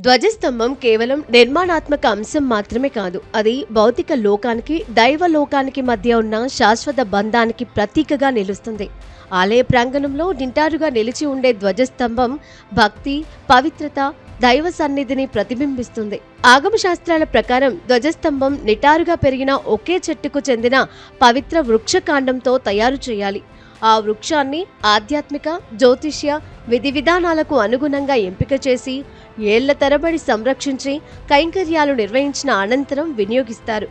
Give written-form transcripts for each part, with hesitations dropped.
ధ్వజస్తంభం కేవలం నిర్మాణాత్మక అంశం మాత్రమే కాదు, అది భౌతిక లోకానికి దైవ లోకానికి మధ్య ఉన్న శాశ్వత బంధానికి ప్రతీకగా నిలుస్తుంది. ఆలయ ప్రాంగణంలో నింటారుగా నిలిచి ఉండే ధ్వజస్తంభం భక్తి, పవిత్రత, దైవ సన్నిధిని ప్రతిబింబిస్తుంది. ఆగమ శాస్త్రాల ప్రకారం ధ్వజస్తంభం నిటారుగా పెరిగిన ఒకే చెట్టుకు చెందిన పవిత్ర వృక్షకాండంతో తయారు చేయాలి. ఆ వృక్షాన్ని ఆధ్యాత్మిక, జ్యోతిష్య విధి విధానాలకు అనుగుణంగా ఎంపిక చేసి ఏళ్ల తరబడి సంరక్షించి కైంకర్యాలు నిర్వహించిన అనంతరం వినియోగిస్తారు.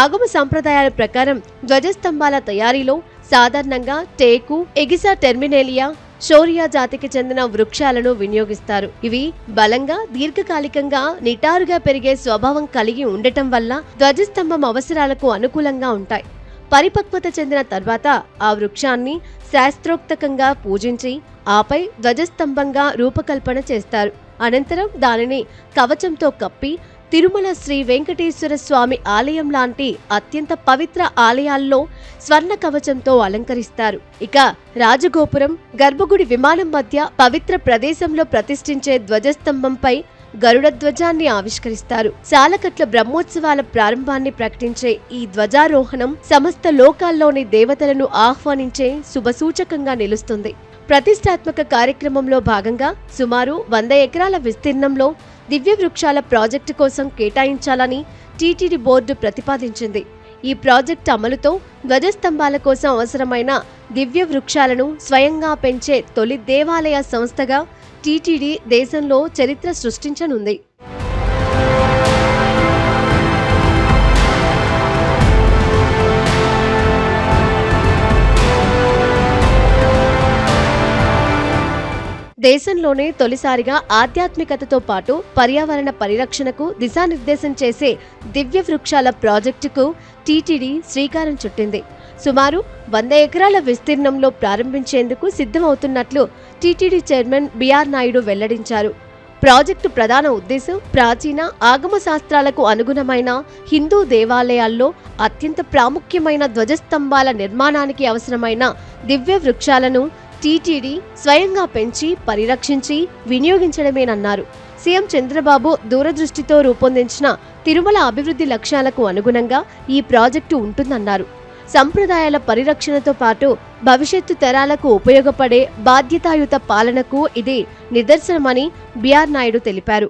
ఆగమ సంప్రదాయాల ప్రకారం ధ్వజస్తంభాల తయారీలో సాధారణంగా టేకు, ఎగిసా టెర్మినేలియా, షోరియా జాతికి చెందిన వృక్షాలను వినియోగిస్తారు. ఇవి బలంగా, దీర్ఘకాలికంగా నిటారుగా పెరిగే స్వభావం కలిగి ఉండటం వల్ల ధ్వజస్తంభం అవసరాలకు అనుకూలంగా ఉంటాయి. పరిపక్వత చెందిన తర్వాత ఆ వృక్షాన్ని శాస్త్రోక్తకంగా పూజించి ఆపై ధ్వజస్తంభంగా రూపకల్పన చేస్తారు. అనంతరం దానిని కవచంతో కప్పి తిరుమల శ్రీ వెంకటేశ్వర స్వామి ఆలయం లాంటి అత్యంత పవిత్ర ఆలయాల్లో స్వర్ణ కవచంతో అలంకరిస్తారు. ఇక రాజగోపురం, గర్భగుడి విమానం మధ్య పవిత్ర ప్రదేశంలో ప్రతిష్ఠించే ధ్వజస్తంభంపై గరుడ ధ్వజాన్ని ఆవిష్కరిస్తారు. సాలకట్ల బ్రహ్మోత్సవాల ప్రారంభాన్ని ప్రకటించే ఈ ధ్వజారోహణం సమస్త లోకాల్లోని దేవతలను ఆహ్వానించే శుభసూచకంగా నిలుస్తుంది. ప్రతిష్టాత్మక కార్యక్రమంలో భాగంగా సుమారు 100 ఎకరాల విస్తీర్ణంలో దివ్య వృక్షాల ప్రాజెక్టు కోసం కేటాయించాలని టీటీడీ బోర్డు ప్రతిపాదించింది. ఈ ప్రాజెక్టు అమలుతో ధ్వజస్తంభాల కోసం అవసరమైన దివ్య వృక్షాలను స్వయంగా పెంచే తొలి దేవాలయ సంస్థగా టీటీడీ దేశంలో చరిత్ర సృష్టించనుంది. దేశంలోనే తొలిసారిగా ఆధ్యాత్మికతతో పాటు పర్యావరణ పరిరక్షణకు దిశానిర్దేశం చేసే దివ్య వృక్షాల ప్రాజెక్టుకు టీటీడీ శ్రీకారం చుట్టింది. సుమారు 100 ఎకరాల విస్తీర్ణంలో ప్రారంభించేందుకు సిద్ధమవుతున్నట్లు టీటీడీ చైర్మన్ బిఆర్ నాయుడు వెల్లడించారు. ప్రాజెక్టు ప్రధాన ఉద్దేశం ప్రాచీన ఆగమ శాస్త్రాలకు అనుగుణమైన హిందూ దేవాలయాల్లో అత్యంత ప్రాముఖ్యమైన ధ్వజస్తంభాల నిర్మాణానికి అవసరమైన దివ్య వృక్షాలను టీటీడీ స్వయంగా పెంచి పరిరక్షించి వినియోగించడమేనన్నారు. సీఎం చంద్రబాబు దూరదృష్టితో రూపొందించిన తిరుమల అభివృద్ధి లక్ష్యాలకు అనుగుణంగా ఈ ప్రాజెక్టు ఉంటుందన్నారు. సంప్రదాయాల పరిరక్షణతో పాటు భవిష్యత్తు తరాలకు ఉపయోగపడే బాధ్యతాయుత పాలనకు ఇది నిదర్శనమని బిఆర్ నాయుడు తెలిపారు.